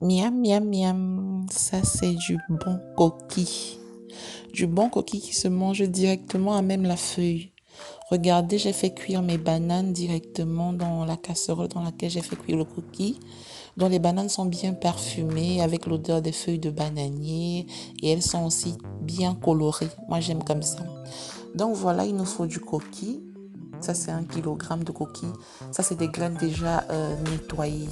Miam, miam, miam. Ça, c'est du bon coquille. Du bon coquille qui se mange directement à même la feuille. Regardez, j'ai fait cuire mes bananes directement dans la casserole dans laquelle j'ai fait cuire le coquille. Donc les bananes sont bien parfumées avec l'odeur des feuilles de bananier et elles sont aussi bien colorées. Moi, j'aime comme ça. Donc voilà, il nous faut du coquille. Ça, c'est 1 kilogramme de coquille. Ça, c'est des graines déjà nettoyées.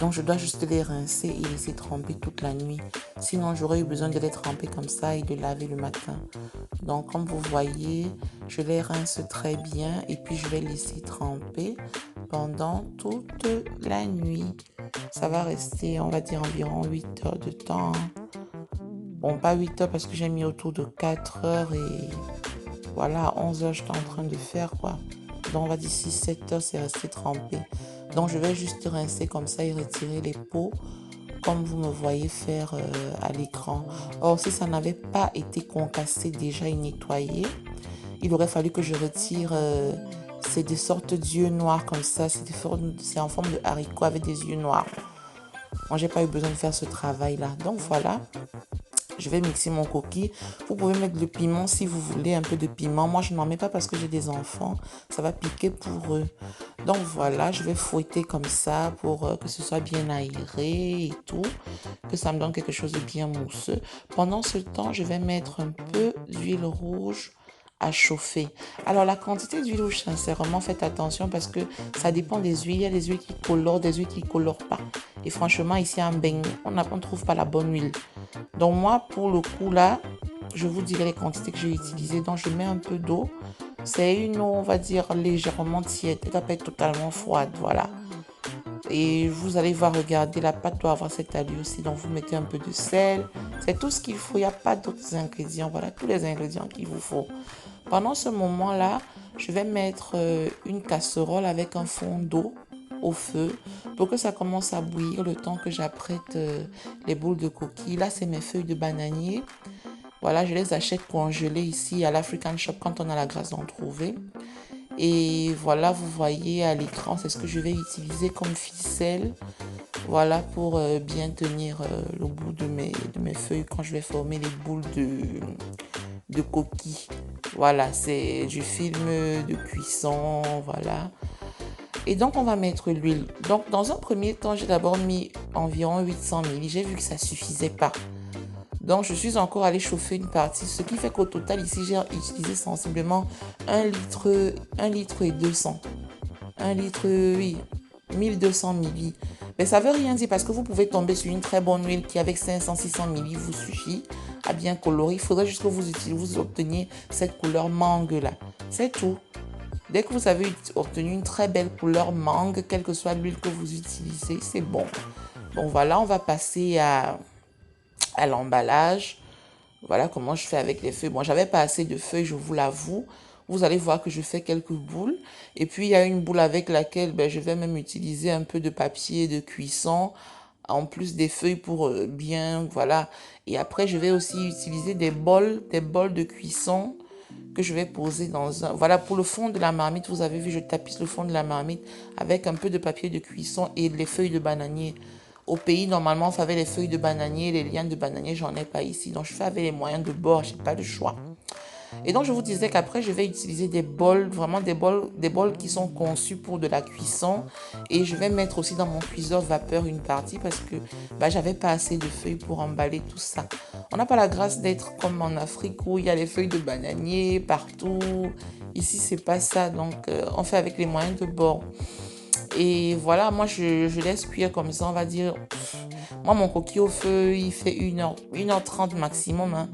Donc, je dois juste les rincer et laisser tremper toute la nuit. Sinon, j'aurais eu besoin de les tremper comme ça et de laver le matin. Donc, comme vous voyez, je les rince très bien et puis je vais laisser tremper pendant toute la nuit. Ça va rester, on va dire, environ 8 heures de temps. Bon, pas 8 heures parce que j'ai mis autour de 4 heures et voilà, 11 heures, j'étais en train de faire quoi. Donc, on va dire 6-7 heures, c'est resté trempé. Donc, je vais juste rincer comme ça et retirer les peaux comme vous me voyez faire à l'écran. Or, si ça n'avait pas été concassé déjà et nettoyé, il aurait fallu que je retire c'est des sortes d'yeux noirs comme ça. C'est en forme de haricot avec des yeux noirs. Moi, j'ai pas eu besoin de faire ce travail-là. Donc voilà, je vais mixer mon coquille. Vous pouvez mettre le piment si vous voulez, un peu de piment. Moi, je n'en mets pas parce que j'ai des enfants. Ça va piquer pour eux. Donc voilà, je vais fouetter comme ça pour que ce soit bien aéré et tout. Que ça me donne quelque chose de bien mousseux. Pendant ce temps, je vais mettre un peu d'huile rouge à chauffer. Alors la quantité d'huile rouge, sincèrement, faites attention parce que ça dépend des huiles. Il y a des huiles qui colorent, des huiles qui ne colorent pas. Et franchement, ici en beignet, on ne trouve pas la bonne huile. Donc moi, pour le coup là, je vous dirai les quantités que j'ai utilisées. Donc je mets un peu d'eau. C'est une eau, on va dire, légèrement tiède. Elle ne doit pas être totalement froide, voilà. Et vous allez voir, regarder, la pâte doit avoir cette allure aussi. Donc vous mettez un peu de sel. C'est tout ce qu'il faut. Il n'y a pas d'autres ingrédients. Voilà tous les ingrédients qu'il vous faut. Pendant ce moment-là, je vais mettre une casserole avec un fond d'eau au feu pour que ça commence à bouillir le temps que j'apprête les boules de coquilles. Là, c'est mes feuilles de bananier. Voilà, je les achète congelées ici à l'African Shop quand on a la grâce d'en trouver. Et voilà, vous voyez à l'écran, c'est ce que je vais utiliser comme ficelle. Voilà pour bien tenir le bout de mes feuilles quand je vais former les boules de coquilles. Voilà, c'est du film de cuisson, voilà. Et donc, on va mettre l'huile. Donc, dans un premier temps, j'ai d'abord mis environ 800 ml. J'ai vu que ça ne suffisait pas. Donc, je suis encore allée chauffer une partie, ce qui fait qu'au total, ici, j'ai utilisé sensiblement 1 litre et 200. 1 litre, oui, 1200 ml. Mais ça ne veut rien dire parce que vous pouvez tomber sur une très bonne huile qui, avec 500-600 ml, vous suffit à bien colorer. Il faudrait juste que vous obteniez cette couleur mangue là. C'est tout. Dès que vous avez obtenu une très belle couleur mangue, quelle que soit l'huile que vous utilisez, c'est bon. Bon, voilà, on va passer à l'emballage. Voilà comment je fais avec les feuilles. Bon, j'avais pas assez de feuilles, je vous l'avoue. Vous allez voir que je fais quelques boules. Et puis, il y a une boule avec laquelle je vais même utiliser un peu de papier de cuisson, en plus des feuilles pour bien, voilà. Et après, je vais aussi utiliser des bols de cuisson que je vais poser dans un... Voilà, pour le fond de la marmite, vous avez vu, je tapisse le fond de la marmite avec un peu de papier de cuisson et les feuilles de bananier. Au pays, normalement, on fait avec les feuilles de bananier, les lianes de bananier, j'en ai pas ici. Donc, je fais avec les moyens de bord, j'ai pas le choix. Et donc, je vous disais qu'après, je vais utiliser des bols, vraiment des bols qui sont conçus pour de la cuisson. Et je vais mettre aussi dans mon cuiseur vapeur une partie parce que j'avais pas assez de feuilles pour emballer tout ça. On n'a pas la grâce d'être comme en Afrique où il y a les feuilles de bananier partout. Ici, c'est pas ça. Donc, on fait avec les moyens de bord. Et voilà, moi, je laisse cuire comme ça, on va dire. Moi, mon coquille au feu, il fait 1h30 maximum. Hein.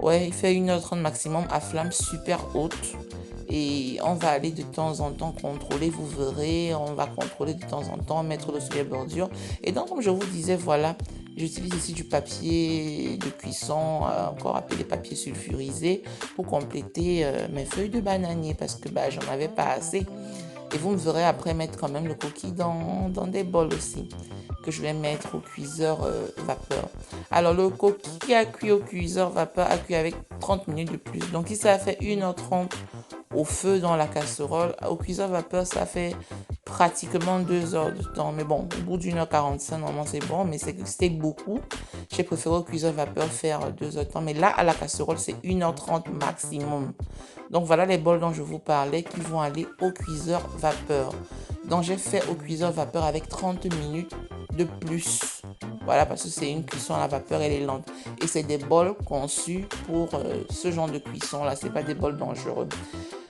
Ouais, il fait 1h30 maximum à flamme super haute. Et on va aller de temps en temps contrôler, vous verrez, on va contrôler de temps en temps, mettre le sur les bordures. Et donc, comme je vous disais, voilà, j'utilise ici du papier de cuisson, encore appelé papier sulfurisé, pour compléter mes feuilles de bananier parce que j'en avais pas assez. Et vous me verrez après mettre quand même le coquille dans des bols aussi que je vais mettre au cuiseur vapeur. Alors le coquille qui a cuit au cuiseur vapeur a cuit avec 30 minutes de plus. Donc ici ça a fait 1h30 au feu dans la casserole. Au cuiseur vapeur ça fait pratiquement 2 heures de temps. Mais bon, au bout d'1h45, normalement, c'est bon. Mais c'était beaucoup. J'ai préféré au cuiseur vapeur faire 2 heures de temps. Mais là, à la casserole, c'est 1h30 maximum. Donc, voilà les bols dont je vous parlais qui vont aller au cuiseur vapeur. Donc, j'ai fait au cuiseur vapeur avec 30 minutes de plus. Voilà, parce que c'est une cuisson à la vapeur, elle est lente. Et c'est des bols conçus pour ce genre de cuisson-là. Ce n'est pas des bols dangereux.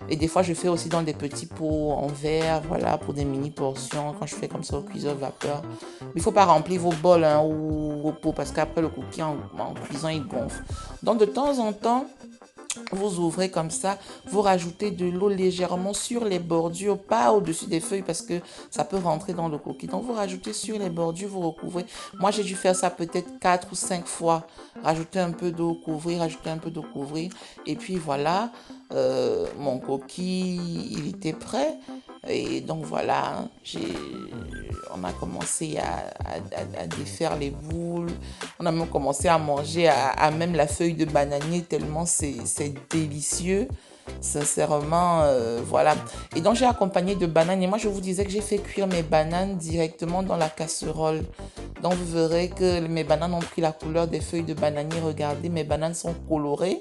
Et des fois, je fais aussi dans des petits pots en verre, voilà, pour des mini portions, quand je fais comme ça au cuiseur vapeur. Il ne faut pas remplir vos bols hein, ou vos pots, parce qu'après, le cookie en cuisant, il gonfle. Donc, de temps en temps, vous ouvrez comme ça, vous rajoutez de l'eau légèrement sur les bordures, pas au-dessus des feuilles parce que ça peut rentrer dans le cookie. Donc vous rajoutez sur les bordures, vous recouvrez. Moi j'ai dû faire ça peut-être 4 ou 5 fois. Rajouter un peu d'eau, couvrir, rajouter un peu d'eau, couvrir. Et puis voilà, mon cookie, il était prêt. Et donc voilà, on a commencé à défaire les boules. On a même commencé à manger à même la feuille de bananier tellement c'est délicieux. Sincèrement, voilà. Et donc, j'ai accompagné de bananes. Et moi, je vous disais que j'ai fait cuire mes bananes directement dans la casserole. Donc, vous verrez que mes bananes ont pris la couleur des feuilles de bananier. Regardez, mes bananes sont colorées.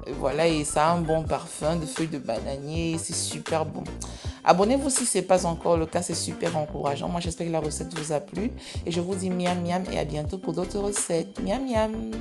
Et voilà, et ça a un bon parfum de feuilles de bananier. C'est super bon. Abonnez-vous si ce n'est pas encore le cas. C'est super encourageant. Moi, j'espère que la recette vous a plu. Et je vous dis miam miam et à bientôt pour d'autres recettes. Miam miam.